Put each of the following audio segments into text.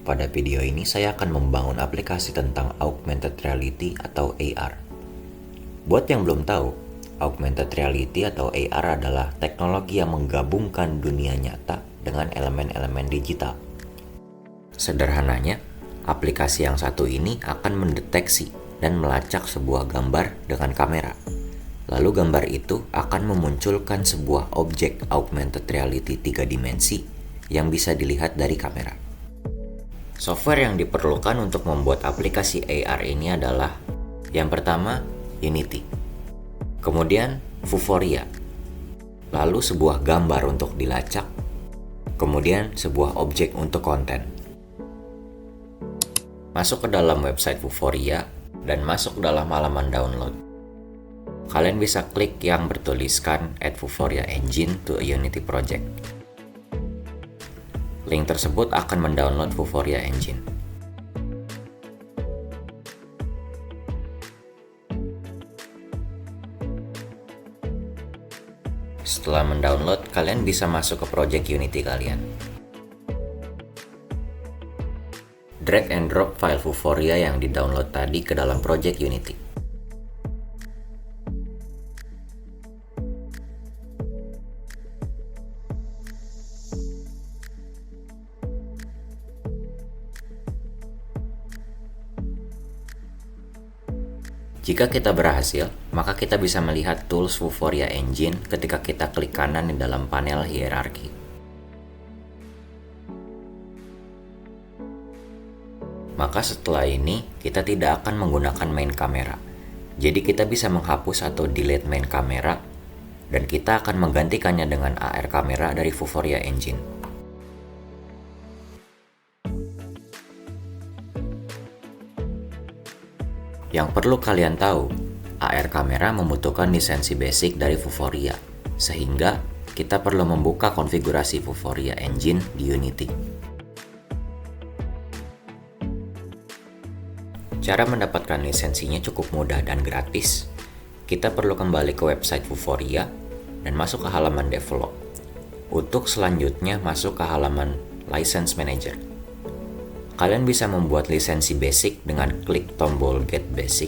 Pada video ini saya akan membangun aplikasi tentang augmented reality atau AR. Buat yang belum tahu, augmented reality atau AR adalah teknologi yang menggabungkan dunia nyata dengan elemen-elemen digital. Sederhananya, aplikasi yang satu ini akan mendeteksi dan melacak sebuah gambar dengan kamera. Lalu gambar itu akan memunculkan sebuah objek augmented reality 3 dimensi yang bisa dilihat dari kamera. Software yang diperlukan untuk membuat aplikasi AR ini adalah yang pertama, Unity. Kemudian, Vuforia. Lalu sebuah gambar untuk dilacak. Kemudian sebuah objek untuk konten. Masuk ke dalam website Vuforia dan masuk ke dalam halaman download. Kalian bisa klik yang bertuliskan Add Vuforia Engine to a Unity Project. Link tersebut akan mendownload Vuforia Engine. Setelah mendownload, kalian bisa masuk ke project Unity kalian. Drag and drop file Vuforia yang di-download tadi ke dalam project Unity. Jika kita berhasil, maka kita bisa melihat tools Vuforia Engine ketika kita klik kanan di dalam panel hierarki. Maka setelah ini, kita tidak akan menggunakan main kamera. Jadi kita bisa menghapus atau delete main kamera, dan kita akan menggantikannya dengan AR kamera dari Vuforia Engine. Yang perlu kalian tahu, AR kamera membutuhkan lisensi basic dari Vuforia, sehingga kita perlu membuka konfigurasi Vuforia Engine di Unity. Cara mendapatkan lisensinya cukup mudah dan gratis. Kita perlu kembali ke website Vuforia dan masuk ke halaman Develop. Untuk selanjutnya masuk ke halaman License Manager. Kalian bisa membuat lisensi basic dengan klik tombol Get Basic.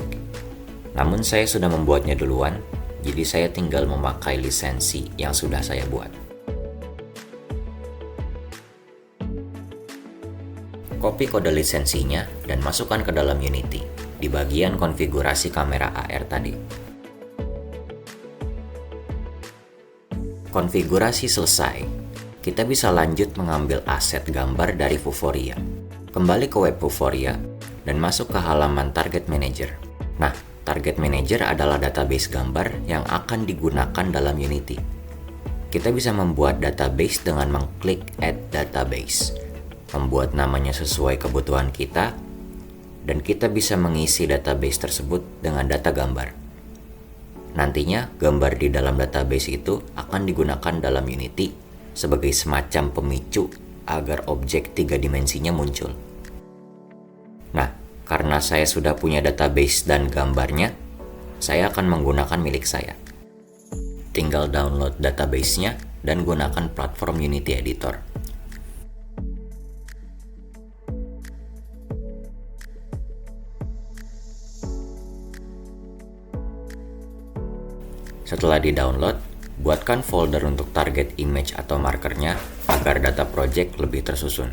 Namun saya sudah membuatnya duluan, jadi saya tinggal memakai lisensi yang sudah saya buat. Copy kode lisensinya dan masukkan ke dalam Unity di bagian konfigurasi kamera AR tadi. Konfigurasi selesai. Kita bisa lanjut mengambil aset gambar dari Vuforia. Kembali ke web Vuforia dan masuk ke halaman Target Manager. Nah, Target Manager adalah database gambar yang akan digunakan dalam Unity. Kita bisa membuat database dengan mengklik Add Database, membuat namanya sesuai kebutuhan kita, dan kita bisa mengisi database tersebut dengan data gambar. Nantinya, gambar di dalam database itu akan digunakan dalam Unity sebagai semacam pemicu agar objek 3 dimensinya muncul. Nah, karena saya sudah punya database dan gambarnya, saya akan menggunakan milik saya. Tinggal download database-nya dan gunakan platform Unity Editor. Setelah di-download, buatkan folder untuk target image atau markernya agar data project lebih tersusun.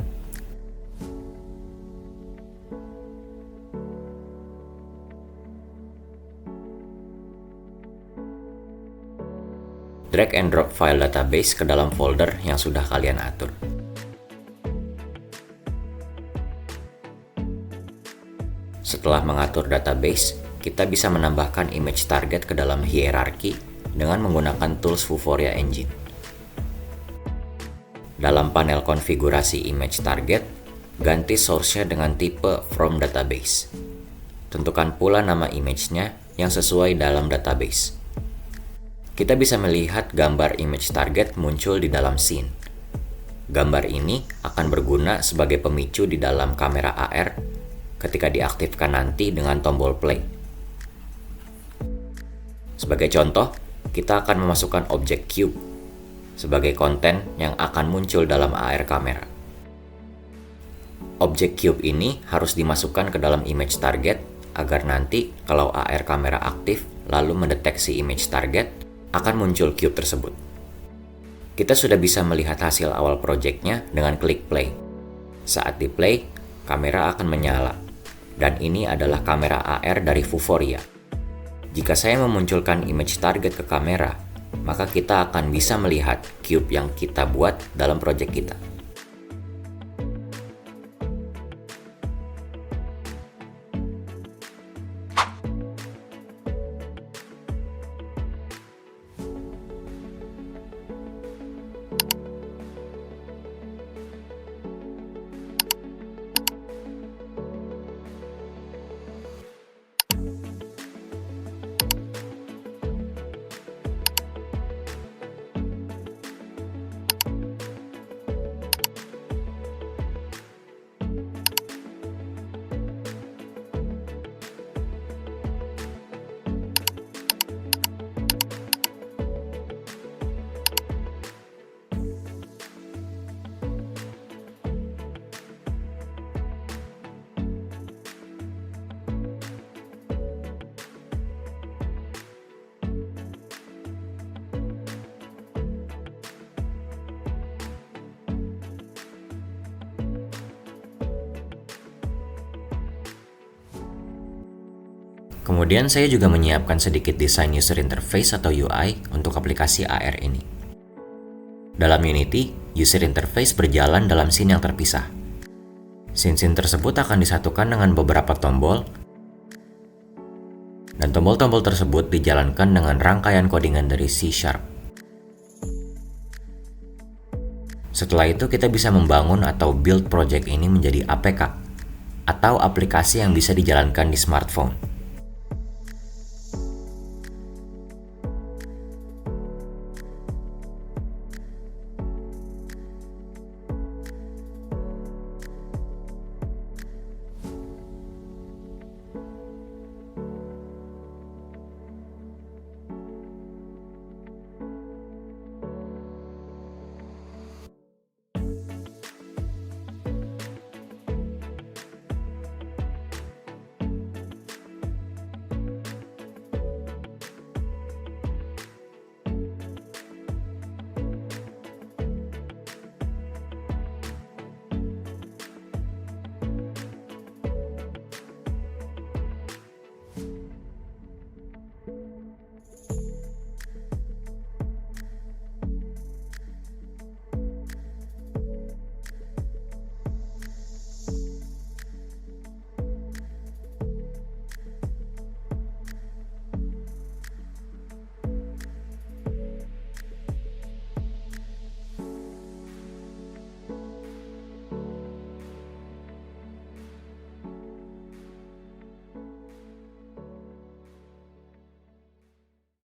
Drag and drop file database ke dalam folder yang sudah kalian atur. Setelah mengatur database, kita bisa menambahkan image target ke dalam hierarki dengan menggunakan tools Vuforia Engine. Dalam panel konfigurasi image target, ganti source-nya dengan tipe from database. Tentukan pula nama image-nya yang sesuai dalam database. Kita bisa melihat gambar image target muncul di dalam scene. Gambar ini akan berguna sebagai pemicu di dalam kamera AR ketika diaktifkan nanti dengan tombol play. Sebagai contoh, kita akan memasukkan objek cube sebagai konten yang akan muncul dalam AR kamera. Objek cube ini harus dimasukkan ke dalam image target agar nanti kalau AR kamera aktif lalu mendeteksi image target, akan muncul cube tersebut. Kita sudah bisa melihat hasil awal projectnya dengan klik play. Saat di play, kamera akan menyala. Dan ini adalah kamera AR dari Vuforia. Jika saya memunculkan image target ke kamera, maka kita akan bisa melihat cube yang kita buat dalam project kita. Kemudian saya juga menyiapkan sedikit desain user interface atau UI untuk aplikasi AR ini. Dalam Unity, user interface berjalan dalam scene yang terpisah. Scene-scene tersebut akan disatukan dengan beberapa tombol, dan tombol-tombol tersebut dijalankan dengan rangkaian codingan dari C#. Setelah itu kita bisa membangun atau build project ini menjadi APK, atau aplikasi yang bisa dijalankan di smartphone.